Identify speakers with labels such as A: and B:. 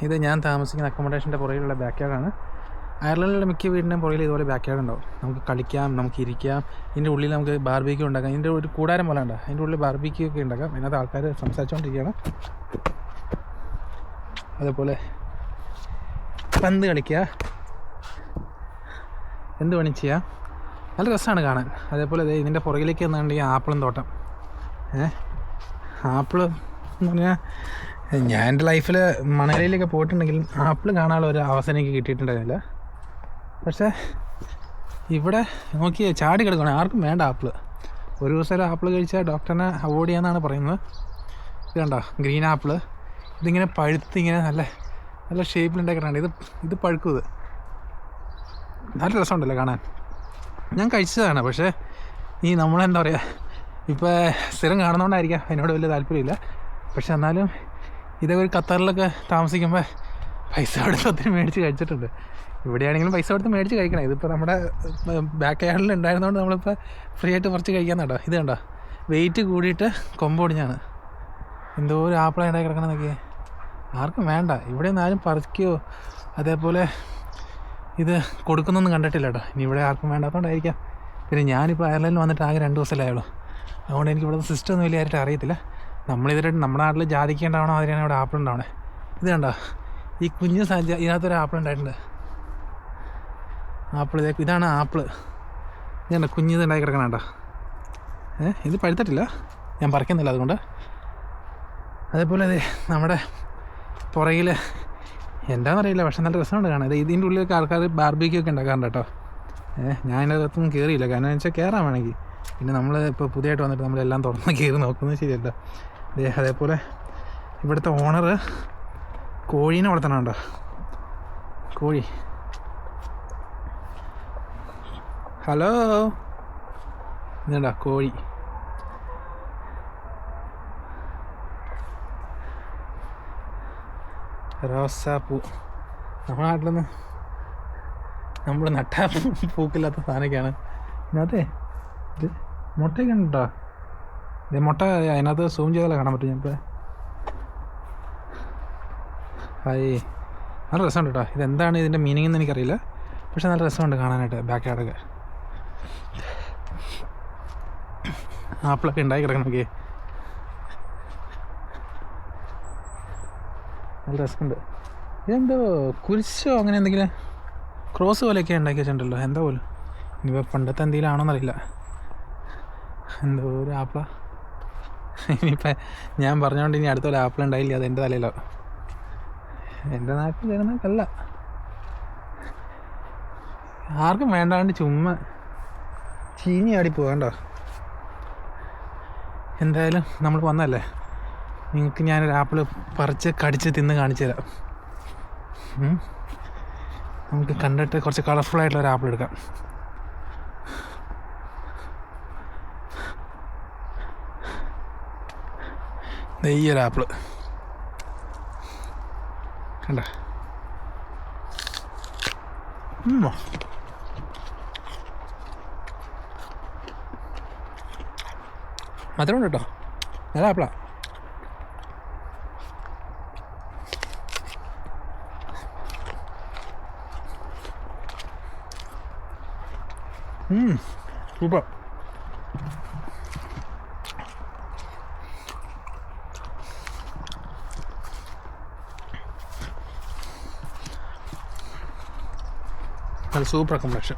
A: ഇത് ഞാൻ താമസിക്കുന്ന അക്കോമഡേഷൻ്റെ പുറകിലുള്ള ബാക്ക് യാർഡാണ്. അയർലൻഡിലെ മിക്ക വീടിൻ്റെയും പുറകിൽ ഇതുപോലെ ബാക്ക് യാർഡ് ഉണ്ടാവും. നമുക്ക് കളിക്കാം, നമുക്ക് ഇരിക്കാം. ഇതിൻ്റെ ഉള്ളിൽ നമുക്ക് ബാർബിക്യൂ ഉണ്ടാക്കാം. ഇതിൻ്റെ ഒരു കൂടാരം പോലെ ഉണ്ട്, അതിൻ്റെ ഉള്ളിൽ ബാർബിക്യൂ ഒക്കെ ഉണ്ടാക്കാം. അതിനകത്ത് ആൾക്കാർ സംസാരിച്ചുകൊണ്ടിരിക്കുകയാണ്. അതേപോലെ പന്ത് കളിക്കുക, എന്ത് പണി ചെയ്യാം, നല്ല രസമാണ് കാണാൻ. അതേപോലെ ഇതിൻ്റെ പുറകിലേക്ക് വന്നിട്ടുണ്ടെങ്കിൽ ആപ്പിളും തോട്ടം. ആപ്പിള് എന്ന് പറഞ്ഞാൽ ഞാൻ എൻ്റെ ലൈഫിൽ മണലയിലൊക്കെ പോയിട്ടുണ്ടെങ്കിലും ആപ്പിൾ കാണാനുള്ള ഒരു അവസരം എനിക്ക് കിട്ടിയിട്ടുണ്ടായിരുന്നില്ല. പക്ഷേ ഇവിടെ നോക്കി ചാടി കിടക്കണം, ആർക്കും വേണ്ട ആപ്പിൾ. ഒരു ദിവസം ഒരു ആപ്പിൾ കഴിച്ചാൽ ഡോക്ടറിനെ അവോയ്ഡ് ചെയ്യാമെന്നാണ് പറയുന്നത്. ഇത് കണ്ടോ, ഗ്രീൻ ആപ്പിൾ. ഇതിങ്ങനെ പഴുത്ത് ഇങ്ങനെ നല്ല നല്ല ഷേപ്പിലുണ്ടാക്കിയിട്ടുണ്ട്. ഇത് പഴുക്കും. ഇത് നല്ല രസമുണ്ടല്ലോ കാണാൻ. ഞാൻ കഴിച്ചതാണ്. പക്ഷേ നമ്മളെന്താ പറയുക, ഇപ്പോൾ സ്ഥിരം കാണുന്നതുകൊണ്ടായിരിക്കാം അതിനോട് വലിയ താല്പര്യമില്ല. പക്ഷെ എന്നാലും ഇതേപോലെ ഖത്തറിലൊക്കെ താമസിക്കുമ്പോൾ പൈസ കൊടുത്ത് ഒത്തിരി മേടിച്ച് കഴിച്ചിട്ടുണ്ട്. ഇവിടെയാണെങ്കിലും പൈസ കൊടുത്ത് മേടിച്ച് കഴിക്കണം. ഇതിപ്പോൾ നമ്മുടെ ബാക്ക് യാർഡിൽ ഉണ്ടായിരുന്നതുകൊണ്ട് നമ്മളിപ്പോൾ ഫ്രീ ആയിട്ട് കുറച്ച് കഴിക്കാൻ കേട്ടോ. ഇത് കണ്ടോ, വെയിറ്റ് കൂടിയിട്ട് കൊമ്പൊടിഞ്ഞാണ്. എന്തോ ഒരു ആപ്പിളാണ് ഉണ്ടാക്കി കിടക്കണമെന്നൊക്കെ. ആർക്കും വേണ്ട. ഇവിടെ നിന്ന് ആരും പറിക്കുകയോ അതേപോലെ ഇത് കൊടുക്കുന്നൊന്നും കണ്ടിട്ടില്ല കേട്ടോ. ഇനി ഇവിടെ ആർക്കും വേണ്ടാത്തതുകൊണ്ടായിരിക്കാം. പിന്നെ ഞാനിപ്പോൾ അയർലൻഡിൽ വന്നിട്ട് ആകെ 2 ദിവസമല്ലേ ആയുള്ളൂ. അതുകൊണ്ട് എനിക്ക് ഇവിടെ സിസ്റ്റം ഒന്നും വലിയ ആയിട്ട് അറിയത്തില്ല. നമ്മുടെ നാട്ടിൽ ജാതിക്കേണ്ടാവണോ അതിനാണ് ഇവിടെ ആപ്പിൾ ഉണ്ടാവണേ. ഇത് കണ്ടോ, ഈ കുഞ്ഞ് ഇതിനകത്തൊരു ആപ്പിൾ ഉണ്ടായിട്ടുണ്ട്. ആപ്പിൾ ഇതാണ് ആപ്പിൾ. ഇതുണ്ട് കുഞ്ഞിത് ഉണ്ടാക്കി കിടക്കണം കേട്ടോ. ഇത് പഴുത്തിട്ടില്ല, ഞാൻ പറിക്കുന്നില്ല അതുകൊണ്ട്. അതേപോലെ നമ്മുടെ പുറകിൽ എന്താണെന്നറിയില്ല, പക്ഷെ നല്ല രസമുണ്ട് കാണാൻ. ഇതിൻ്റെ ഉള്ളിലൊക്കെ ആൾക്കാർ ബാർബിക്യൂ ഒക്കെ ഉണ്ടാക്കാറുണ്ട് കേട്ടോ. ഞാൻ അതിനകത്തൊന്നും കയറിയില്ല, കാരണം എന്ന് വെച്ചാൽ കയറാൻ വേണമെങ്കിൽ. പിന്നെ നമ്മൾ ഇപ്പോൾ പുതിയതായിട്ട് വന്നിട്ട് നമ്മളെല്ലാം തുറന്ന് കയറി നോക്കുന്നത് ശരിയല്ല. അതേപോലെ ഇവിടുത്തെ ഓണർ കോഴീനെ വളർത്തണുണ്ടോ, കോഴി. ഹലോ, ഇതുണ്ടോ കോഴി. റോസാപ്പൂ. നമ്മുടെ നാട്ടിലൊന്ന് നമ്മൾ നട്ടാ പൂക്കില്ലാത്ത സാധനമൊക്കെയാണ്. ഇതിനകത്തെ ഇത് മുട്ടയൊക്കെ ഉണ്ടോ? ഇത് മുട്ട അതിനകത്ത് സൂം ചെയ്താലേ കാണാൻ പറ്റും. ഞാനിപ്പോൾ ഹായ്, നല്ല രസമുണ്ട് കേട്ടോ. ഇതെന്താണ് ഇതിൻ്റെ മീനിങ് എന്ന് എനിക്കറിയില്ല, പക്ഷെ നല്ല രസമുണ്ട് കാണാനായിട്ട്. ബാക്ക് യാർഡൊക്കെ ആപ്പിളൊക്കെ ഉണ്ടാക്കി കിടക്കണമൊക്കെ നല്ല രസമുണ്ട്. ഇതെന്തോ കുരിശോ അങ്ങനെ എന്തെങ്കിലും ക്രോസ് പോലെയൊക്കെ ഉണ്ടാക്കി വെച്ചിട്ടുണ്ടല്ലോ, എന്താ പോലും. ഇനിയിപ്പോൾ പണ്ടത്തെ എന്തെങ്കിലും ആണോന്നറിയില്ല. എന്തോ ഒരു ആപ്പിള. ഇനിയിപ്പോൾ ഞാൻ പറഞ്ഞുകൊണ്ട് ഇനി അടുത്തൊരു ആപ്പിൾ ഉണ്ടായില്ല, അത് എൻ്റെ തലയിലോ. എൻ്റെ നാട്ടിൽ തരുന്നതല്ല, ആർക്കും വേണ്ടാണ്ട് ചുമ്മാ ചീഞ്ഞി ആടി പോകണ്ടോ. എന്തായാലും നമ്മൾ വന്നല്ലേ, നിങ്ങൾക്ക് ഞാനൊരു ആപ്പിൾ പറിച്ച് കടിച്ച് തിന്ന് കാണിച്ചു തരാം. നമുക്ക് കണ്ടിട്ട് കുറച്ച് കളർഫുള്ളായിട്ടുള്ളൊരു ആപ്പിൾ എടുക്കാം. ഈ ഒരു ആപ്പിൾ കണ്ട, മധുരമുണ്ട് കേട്ടോ, നല്ല ആപ്പിളാ. സൂപ്പർ. നല്ല സൂപ്പർ കോമ്പിനേഷൻ.